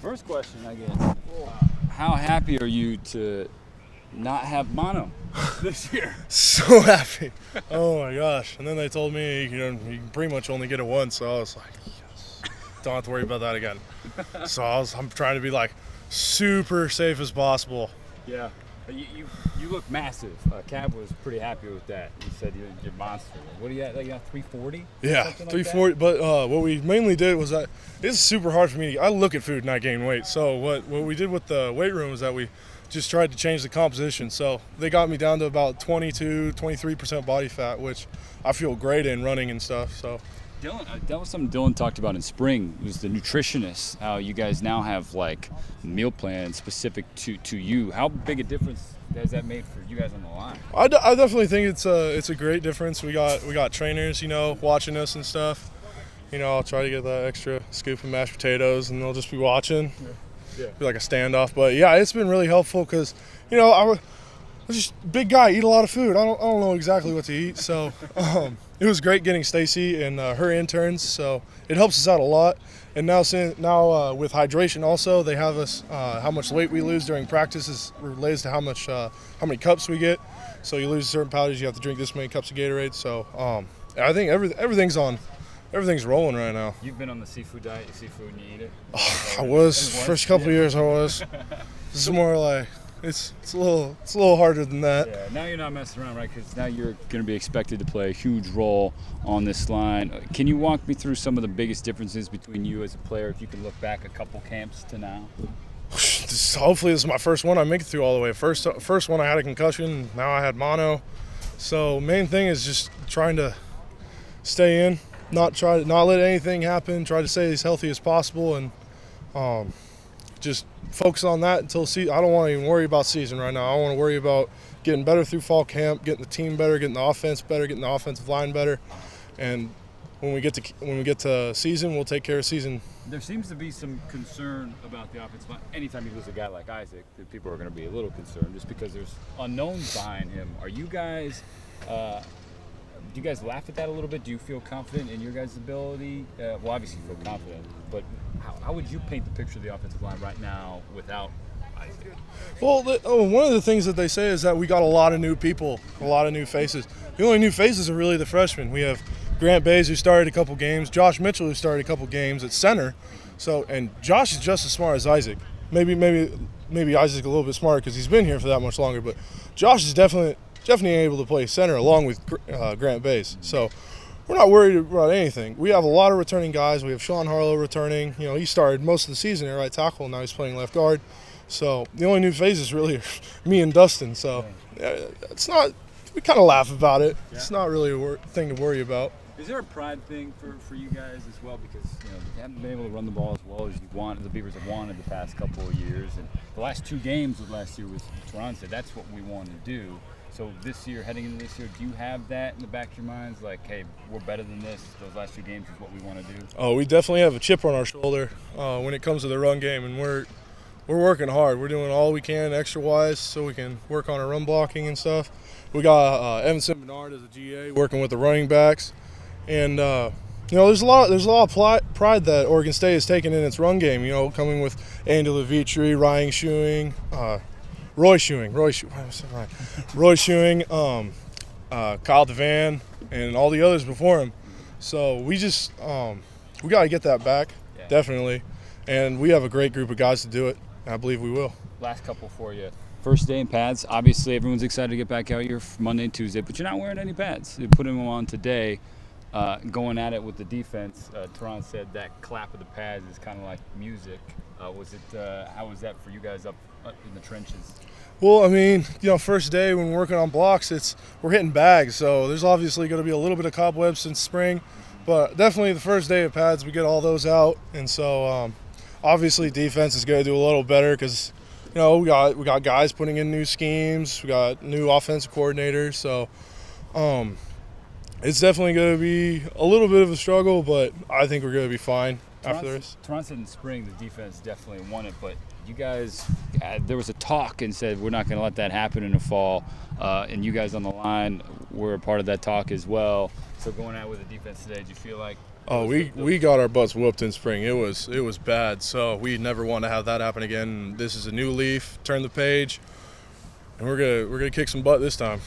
First question, I guess. How happy are you to not have mono this year? So happy. Oh my gosh. And then they told me, you can pretty much only get it once. So I was like, yes. Don't have to worry about that again. So I'm trying to be like super safe as possible. Yeah. You look massive. Cab was pretty happy with that. He said you're monster. What do you at? Like 340? Yeah, 340. But what we mainly did was that it's super hard for me. I look at food and I gain weight. So what we did with the weight room is that we just tried to change the composition. So they got me down to about 23% body fat, which I feel great in running and stuff. So. Dylan, that was something Dylan talked about in spring, was the nutritionist, how you guys now have like meal plans specific to you. How big a difference has that made for you guys on the line? I definitely think it's a great difference. We got trainers, watching us and stuff. I'll try to get that extra scoop of mashed potatoes and they'll just be watching. Yeah. Be like a standoff. But yeah, it's been really helpful because, I was just a big guy, eat a lot of food. I don't know exactly what to eat. So it was great getting Stacy and her interns. So it helps us out a lot. And now with hydration also, they have us how much weight we lose during practice is relates to how many cups we get. So you lose certain pounds, you have to drink this many cups of Gatorade. So I think everything's rolling right now. You've been on the seafood diet, you seafood and you eat it? I was. First couple of years I was. This is more like it's a little harder than that. Yeah, now you're not messing around, right? Because now you're going to be expected to play a huge role on this line. Can you walk me through some of the biggest differences between you as a player, if you can look back a couple camps to now? Hopefully this is my first one I make it through all the way. First one I had a concussion, now I had mono. So main thing is just trying to stay in, not let anything happen, try to stay as healthy as possible, and just focus on that until season. I don't want to even worry about season right now. I want to worry about getting better through fall camp, getting the team better, getting the offense better, getting the offensive line better, and when we get to season, we'll take care of season. There seems to be some concern about the offensive line. Anytime you lose a guy like Isaac, people are going to be a little concerned just because there's unknowns behind him. Are you guys? Do you guys laugh at that a little bit? Do you feel confident in your guys' ability? Well, obviously you feel confident, but how would you paint the picture of the offensive line right now without Isaac? Well, one of the things that they say is that we got a lot of new people, a lot of new faces. The only new faces are really the freshmen. We have Grant Bays, who started a couple games, Josh Mitchell, who started a couple games at center. And Josh is just as smart as Isaac. Maybe Isaac's a little bit smarter because he's been here for that much longer, but Josh is definitely able to play center along with Grant Bays. So we're not worried about anything. We have a lot of returning guys. We have Sean Harlow returning. He started most of the season at right tackle, and now he's playing left guard. So the only new phases really are me and Dustin. So it's not. We kind of laugh about it. Yeah. It's not really a thing to worry about. Is there a pride thing for you guys as well? Because you haven't been able to run the ball as well as you want. The Beavers have wanted the past couple of years, and the last two games of last year was Toronto said that's what we want to do. So this year, heading into this year, do you have that in the back of your minds? Like, hey, we're better than this. Those last two games is what we want to do. Oh, we definitely have a chip on our shoulder when it comes to the run game, and we're working hard. We're doing all we can extra-wise so we can work on our run blocking and stuff. We got Evanson Bernard as a GA working with the running backs, and there's a lot of pride that Oregon State has taken in its run game. Coming with Andy Levitri, Ryan Schuing, Roy Schuing, Kyle Devan, and all the others before him. So we just we got to get that back, definitely, and we have a great group of guys to do it. I believe we will. Last couple for you. First day in pads. Obviously, everyone's excited to get back out here for Monday and Tuesday, but you're not wearing any pads. You're putting them on today, going at it with the defense. Teron said that clap of the pads is kind of like music. How was that for you guys up in the trenches? Well, first day when we're working on blocks, we're hitting bags, so there's obviously going to be a little bit of cobwebs since spring, but definitely the first day of pads, we get all those out, and so obviously defense is going to do a little better because we got guys putting in new schemes, we got new offensive coordinators, so it's definitely going to be a little bit of a struggle, but I think we're going to be fine after this. Teron said in spring the defense definitely won it, but you guys, there was a talk and said we're not going to let that happen in the fall, and you guys on the line were a part of that talk as well. So going out with the defense today, do you feel like Oh, we got our butts whooped in spring. It was bad. So we never want to have that happen again. This is a new leaf. Turn the page, and we're gonna kick some butt this time.